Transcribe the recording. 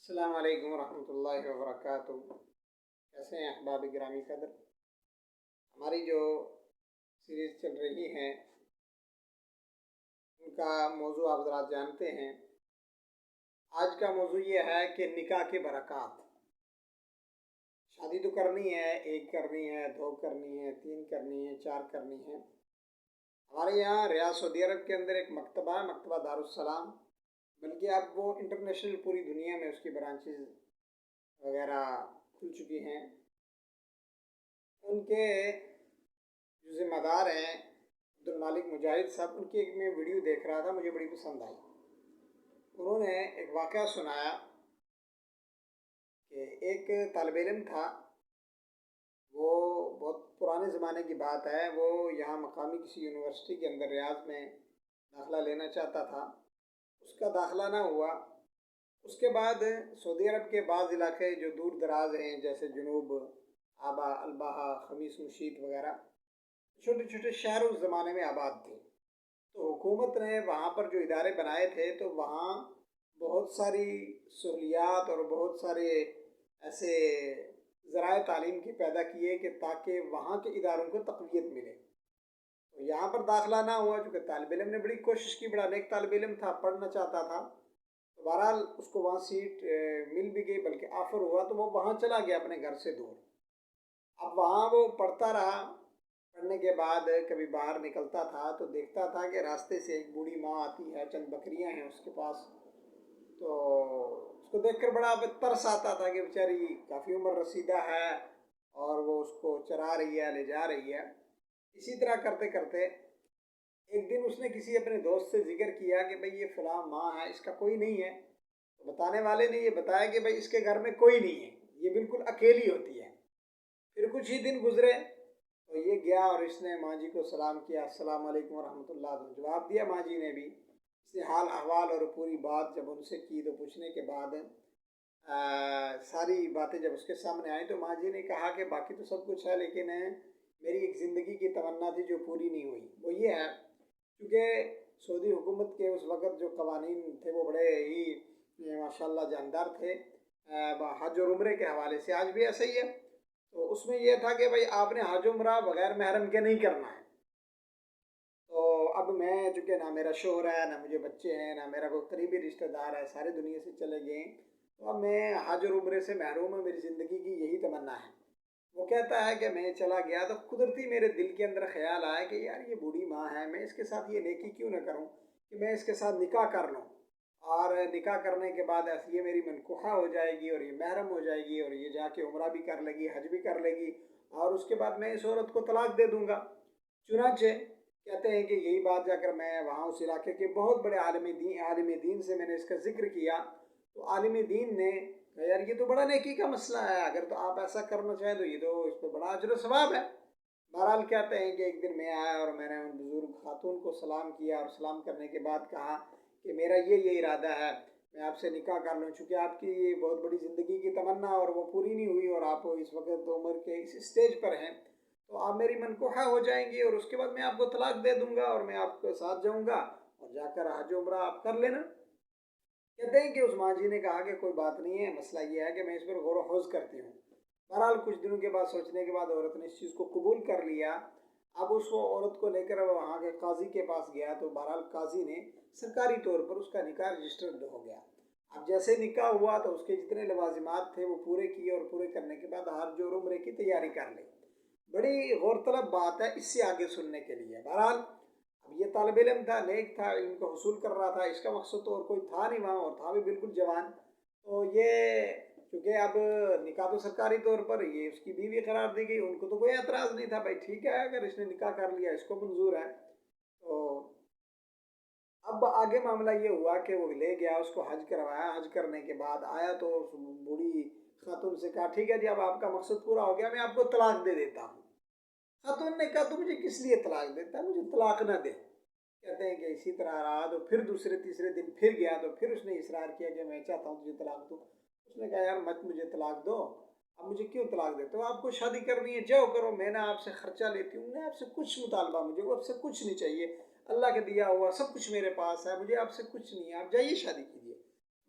السلام علیکم ورحمۃ اللہ وبرکاتہ۔ کیسے ہیں احباب گرامی قدر؟ ہماری جو سیریز چل رہی ہیں ان کا موضوع آپ حضرات جانتے ہیں۔ آج کا موضوع یہ ہے کہ نکاح کے برکات۔ شادی تو کرنی ہے، ایک کرنی ہے، دو کرنی ہے، تین کرنی ہے، چار کرنی ہے۔ ہمارے یہاں ریاض سعودی عرب کے اندر ایک مکتبہ ہے، مکتبہ دارالسلام، بلکہ اب وہ انٹرنیشنل پوری دنیا میں اس کی برانچز وغیرہ کھل چکی ہیں۔ ان کے جو ذمہ دار ہیں عبد المالک مجاہد صاحب، ان کی ایک میں ویڈیو دیکھ رہا تھا، مجھے بڑی پسند آئی۔ انہوں نے ایک واقعہ سنایا کہ ایک طالب علم تھا، وہ بہت پرانے زمانے کی بات ہے، وہ یہاں مقامی کسی یونیورسٹی کے اندر ریاض میں داخلہ لینا چاہتا تھا، اس کا داخلہ نہ ہوا۔ اس کے بعد سعودی عرب کے بعض علاقے جو دور دراز ہیں جیسے جنوب، آبا، الباحہ، خمیس مشیط وغیرہ، چھوٹے چھوٹے شہر اس زمانے میں آباد تھے، تو حکومت نے وہاں پر جو ادارے بنائے تھے تو وہاں بہت ساری سہولیات اور بہت سارے ایسے ذرائع تعلیم کے پیدا کیے کہ تاکہ وہاں کے اداروں کو تقویت ملے۔ تو یہاں پر داخلہ نہ ہوا، چونکہ طالب علم نے بڑی کوشش کی، بڑا نیک طالب علم تھا، پڑھنا چاہتا تھا، تو بہرحال اس کو وہاں سیٹ مل بھی گئی، بلکہ آفر ہوا تو وہ وہاں چلا گیا اپنے گھر سے دور۔ اب وہاں وہ پڑھتا رہا، پڑھنے کے بعد کبھی باہر نکلتا تھا تو دیکھتا تھا کہ راستے سے ایک بوڑھی ماں آتی ہے، چند بکریاں ہیں اس کے پاس، تو اس کو دیکھ کر بڑا ترس آتا تھا کہ بیچاری کافی عمر رسیدہ ہے اور وہ اس کو چرا رہی ہے، لے جا رہی ہے۔ اسی طرح کرتے کرتے ایک دن اس نے کسی اپنے دوست سے ذکر کیا کہ بھئی یہ فلاں ماں ہے، اس کا کوئی نہیں ہے۔ تو بتانے والے نے یہ بتایا کہ بھئی اس کے گھر میں کوئی نہیں ہے، یہ بالکل اکیلی ہوتی ہے۔ پھر کچھ ہی دن گزرے تو یہ گیا اور اس نے ماں جی کو سلام کیا، السلام علیکم ورحمۃ اللہ، تو جواب دیا ماں جی نے بھی۔ اس نے حال احوال اور پوری بات جب ان سے کی تو پوچھنے کے بعد ساری باتیں جب اس کے سامنے آئیں تو ماں جی نے کہا کہ باقی تو سب کچھ ہے، لیکن میری ایک زندگی کی تمنا تھی جو پوری نہیں ہوئی، وہ یہ ہے کیونکہ سعودی حکومت کے اس وقت جو قوانین تھے وہ بڑے ہی ماشاءاللہ جاندار تھے حج اور عمرے کے حوالے سے، آج بھی ایسا ہی ہے۔ تو اس میں یہ تھا کہ بھئی آپ نے حج عمرہ بغیر محرم کے نہیں کرنا ہے۔ تو اب میں چونکہ نہ میرا شوہر ہے، نہ مجھے بچے ہیں، نہ میرا کوئی قریبی رشتہ دار ہے، سارے دنیا سے چلے گئے، تو اب میں حج اور عمرے سے محروم ہوں، میری زندگی کی یہی تمنا ہے۔ وہ کہتا ہے کہ میں چلا گیا تو قدرتی میرے دل کے اندر خیال آیا کہ یار یہ بوڑھی ماں ہے، میں اس کے ساتھ یہ نیکی کیوں نہ کروں کہ میں اس کے ساتھ نکاح کر لوں، اور نکاح کرنے کے بعد یہ میری منکوحہ ہو جائے گی اور یہ محرم ہو جائے گی اور یہ جا کے عمرہ بھی کر لے گی، حج بھی کر لے گی، اور اس کے بعد میں اس عورت کو طلاق دے دوں گا۔ چنانچہ کہتے ہیں کہ یہی بات جا کر میں وہاں اس علاقے کے بہت بڑے عالم دین سے میں نے اس کا ذکر کیا، تو عالم دین نے کہا یار یہ تو بڑا نیکی کا مسئلہ ہے، اگر تو آپ ایسا کرنا چاہیں تو یہ تو اس پہ بڑا اجر و ثواب ہے۔ بہرحال کہتے ہیں کہ ایک دن میں آیا اور میں نے ان بزرگ خاتون کو سلام کیا، اور سلام کرنے کے بعد کہا کہ میرا یہ ارادہ ہے، میں آپ سے نکاح کر لوں، چونکہ آپ کی یہ بہت بڑی زندگی کی تمنا اور وہ پوری نہیں ہوئی، اور آپ اس وقت عمر کے اس اسٹیج پر ہیں، تو آپ میری منکوحہ ہو جائیں گی، اور اس کے بعد میں آپ کو طلاق دے دوں گا اور میں آپ کے ساتھ جاؤں گا اور جا کر حج عمرہ آپ کر لینا۔ کہتے ہیں کہ اس ماں جی نے کہا کہ کوئی بات نہیں ہے، مسئلہ یہ ہے کہ میں اس پر غور و خوض کرتی ہوں۔ بہرحال کچھ دنوں کے بعد سوچنے کے بعد عورت نے اس چیز کو قبول کر لیا۔ اب اس عورت کو لے کر وہاں کے قاضی کے پاس گیا، تو بہرحال قاضی نے سرکاری طور پر اس کا نکاح رجسٹرڈ ہو گیا۔ اب جیسے نکاح ہوا تو اس کے جتنے لوازمات تھے وہ پورے کیے، اور پورے کرنے کے بعد حج اور عمرے کی تیاری کر لی۔ بڑی غور طلب بات ہے اس سے آگے سننے کے لیے۔ بہرحال اب یہ طالب علم تھا، نیک تھا، علم کو حصول کر رہا تھا، اس کا مقصد تو اور کوئی تھا نہیں وہاں، اور تھا بھی بالکل جوان، تو یہ کیونکہ اب نکاح تو سرکاری طور پر یہ اس کی بیوی قرار دی گئی، ان کو تو کوئی اعتراض نہیں تھا، بھائی ٹھیک ہے اگر اس نے نکاح کر لیا اس کو منظور ہے۔ تو اب آگے معاملہ یہ ہوا کہ وہ لے گیا، اس کو حج کروایا، حج کرنے کے بعد آیا تو اس بوڑھی خاتون سے کہا ٹھیک ہے جی اب آپ کا مقصد پورا ہو گیا، میں آپ کو طلاق دے دیتا ہوں۔ خاتون نے کہا تو مجھے کس لیے طلاق دیتا ہے، مجھے طلاق نہ دے۔ کہتے ہیں کہ اسی طرح رہا، تو پھر دوسرے تیسرے دن پھر گیا تو پھر اس نے اصرار کیا کہ میں چاہتا ہوں تجھے طلاق دوں۔ اس نے کہا یار مت مجھے طلاق دو، اب مجھے کیوں طلاق دیتے ہو، آپ کو شادی کرنی ہے جاؤ کرو، میں نہ آپ سے خرچہ لیتی ہوں، میں آپ سے کچھ مطالبہ، مجھے وہ آپ سے کچھ نہیں چاہیے، اللہ کے دیا ہوا سب کچھ میرے پاس ہے، مجھے آپ سے کچھ نہیں ہے، آپ جائیے شادی کیجیے۔